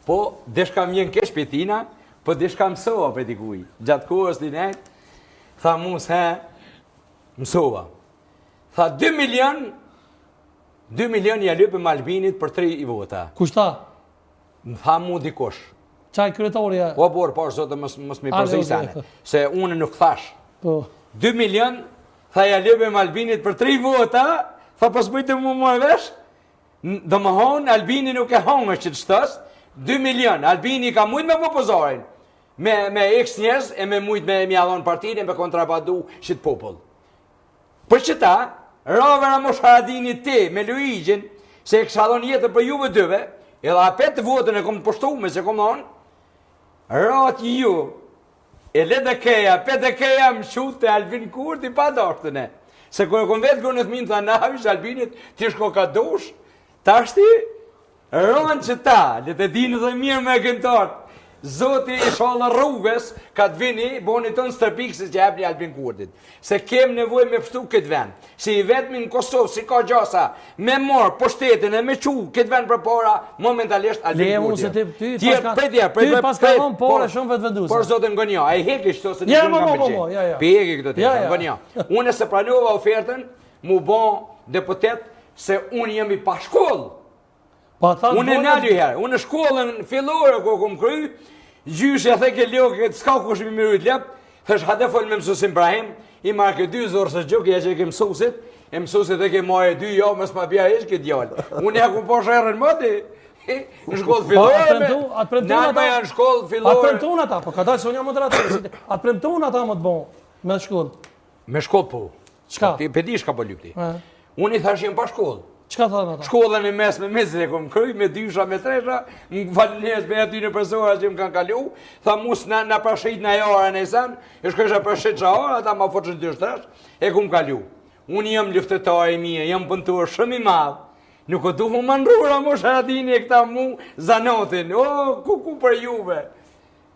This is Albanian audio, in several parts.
Po, deshka mjen kesh për tina, po deshka mësova për dikuj. Gjatë kohës dinet, tha mu se mësova. Tha 2 milion ja lëpëm Albinit për 3 vota. Kushta? Më tha mu dikosh. Qaj kryetorja? Po, borë, po, zote, mës mi përzisane. Se unë nuk thash. 2 milion, tha ja lëpëm Albinit për 3 vota, tha pas mëjtë mu më vesh, dhe më honë, Albini nuk e hongë që të shtës, 2 milion, Albini ka mujtë me popozorin, me x njerëz e me mujtë me mjallon partijin e me kontrabadu shqit popull. Për që ta, ravera Mosh Haradini ti me Luigjin, se e këshalon jetër për juve dëve, edhe apet të votën e kom të pështume, se kom thonë, ratë ju, e le dhe keja, pet dhe keja më shute Albin Kurti pa dashtëne. Se kërë kom vetë gërë në thminë të navish, Albinit, ti shko ka dush, ta shti, ronë që ta, le të dinë dhe mirë me këntartë, Zoti i shala rrugës, ka të vini, boni të në stërpikësit që jepni Albin Kurtit. Se kem nevoj me pështu këtë vend. Si i vetëmi në Kosovë, si ka gjasa, me morë, po shtetin e me qu këtë vend për para, momentalisht Albin Kurtit. Ty pas ka thonë pore shumë vetë venduse. Por zotë nga njo, a i heki shto se një shumë nga përqenjë. Pi heki këtë të nga njo. Unë e se pranova ofertën, mu bon deputet, se unë jemi pa shkollë. Unë e nalju herë, unë shkollën fillore ku kom kry, gjyshë e theke ljoke, s'ka kush mi miru i t'lep, thësh hate folë me mësusin Ibrahim, i marrë këtë 2 zorë së gjukë, ja që e ke mësusit, e mësusit e ke marrë 2 jo, mësë ma bja ishë këtë djallë. Unë ja ku po shërën mëti, në shkollë fillore, nalë janë shkollë fillore. Atë premtun ata, po ka dalë se unë jam moderator, atë premtun ata më të bon, me shkollë. Me shkollë po. Qka? Pedi shka po lypti. Unë i thash jem pa shkollë. Qka thënë ata? Shkollën e mes me mesin e kom kryj, me 2 me 3, më falinjes me aty në persora që më kanë kalu, tha mus në prashit në jara në esan, e shkësha prashit që ara, ata ma foqën 2 e kom kalu. Unë jam luftetar e mije, jam pëntur shumë i madhë, nuk o duhu më nrura Mosh Haradini e këta mu zanotin, ku për juve.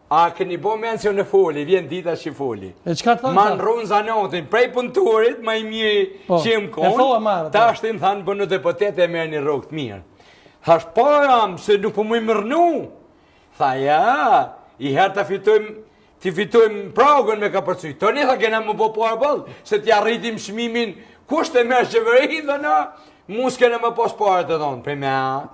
A këni bo mencio në foli, vjen dita që foli. E qka të thënë? Ma nrunë zanotin, prej pënturit, ma i mirë që më konë, ta është im thanë bënë deputet e merë një rogë të mirë. Thash param, se nuk po mu i mërnu. Tha ja, i herë të fitojmë pragën me ka përcuj. Të një tha kena më bo parë bëllë, se t'ja rritim shmimin, kusht e merë qeveri, dhe na, mu s'kene më pos parë të donë, prej me a.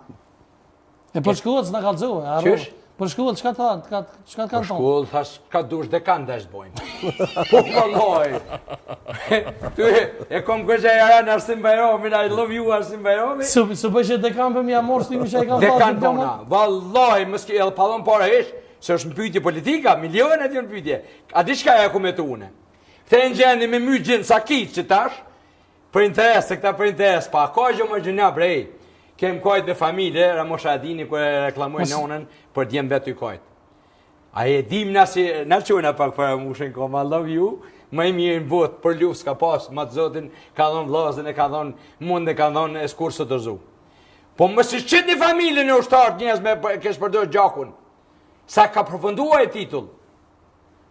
E për shkullët s'na kalëzove, Qysh? Për shkollë, qka të kanë thonë? Për shkollë, thash, ka dush dhe kanë desh bojnë. Po vëlloj. E kom kërqë e janë Arsim Bajromin, I love you Arsim Bajromin. Së përshë dekan për mja morë s'ti mi që e kanë dekan bona, vëlloj, mëski edhe palon para ish, se është në pyjtje politika, milionet e në pyjtje. A di shka e akume të une? Këte në gjendi me my gjinë sakit që tash, për interes, se këta për interes, pa ka gjë më gjëna brej. Kem kajt me familje, Mosh Haradini kër e reklamoj nonën për djem vetë i kajt. A e dim nësi, në qojna pak për mushin kom, I love you, më i mirë në botë, për luft s'ka pas, ma të zotin, ka dhonë vlazën, e ka dhonë mund, e ka dhonë e skurë së të zu. Po më si qëtë një familje në ushtartë njës me kesh përdojë gjakun, sa ka përfundua e titull.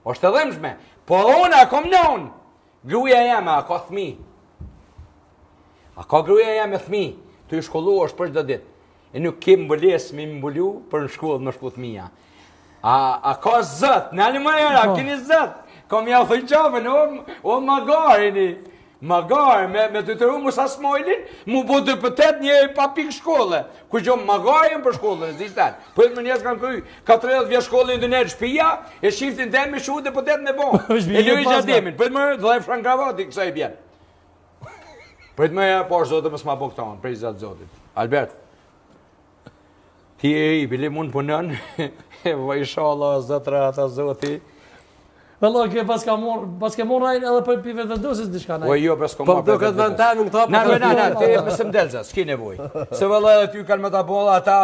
O shtë dhemshme, po ona, kom nonë, gruja jeme, a ka thmi. A ka gruja jeme thmi. Të i shkollu është për çdo ditë. E nuk kem mbëles me mbulu për në shkollë më shku thmija. A ka zët, në alë më era, keni zët. Kom ja thëj qafën, o magarini. Magar, me të të ru Musa Smojlin, mu bo deputet një papik shkolle. Ku gjohë magarin për shkollën, e zishtan. Po e të më njësë kanë kry, 40 vje shkollën në nërë shpia, e shiftin të me shu deputet me bon. E lëri gjademin, po e të më dhe Fran Gravati, kësa i bjenë. Për të mëja, por zote më s'ma po këtonë, prej zatë zotit. Albert, ti e i bili mund punën, vajshala, zëtra, ata zoti. Vëllo, ke pas ke morë rajnë edhe për pive të dusis dishka nëjë. O jo, pas ko morë për këtë vëntanë në këta për Na, ti më së mdelza, s'ki nevoj. Se vëllo edhe ty kanë më ta bolla ata,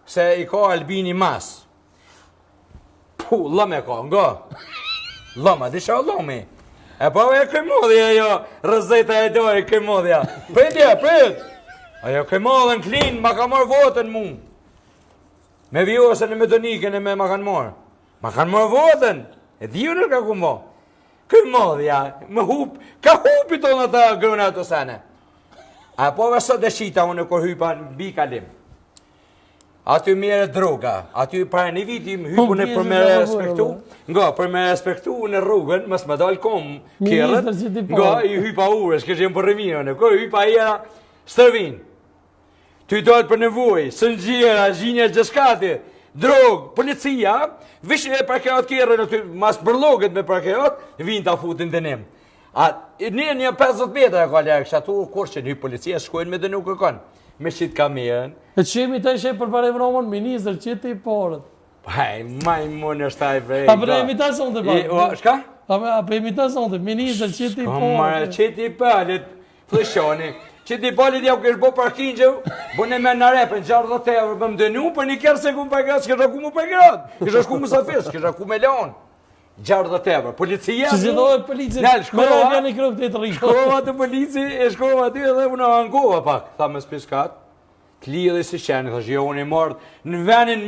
se i ka Albini mas. Pu, lëme ka, nga. Lëma, disha lëmi. E po e këmodhja jo, rëzeta e dojë këmodhja. Prit! Ajo këmodhën klin, ma ka marrë votën mu. Me vjosën e me Donikën e me ma kanë marrë. Ma kanë marrë votën. E dhjurër ka ku mo. Këmodhja, me hup, ka hupi tonë ata grëna të sene. A po vësot e shita unë kër hypa në bi kalim. Aty mjere droga, aty para një viti hypune për me respektu, për me respektu në rrugën, mës me dalë kom kjerët, i hypa ures, kështë jem për rëminën, hypa era stërvin. Ty dalë për nevoj, sëngjera, zhinja gjeskati, drogë, policia, vishë e parkerat kjerën, mas bërlogët me parkerat, vinë ta futin dënim. Një 50 metra e ka lërkë, atu kur që një policia shkojnë me dënu kërkon. Me qitë kamerën. E qemi të ishe për pare Romën, minister, qitë i porët. Haj, majmun është taj vrej. A për e imitacion të parë? Shka? A për imitacion të, minister, qitë i porët. Qitë i palit, flëshoni. Qitë i palit ja u kështë bo parkin që, bo në me në repën, 60 euro për më dënu, për një kërë se ku më përgrat, s'kështë aku më përgrat. Kështë aku më safis, kështë aku me leon. 60 euro. Policia... Që zhidojë polici, me një krok të të rikë. Shkova të polici, shkova aty edhe unë angova pak. Tha me spiskat, të lidhe si qenë, thashtë jo unë i mardë në venin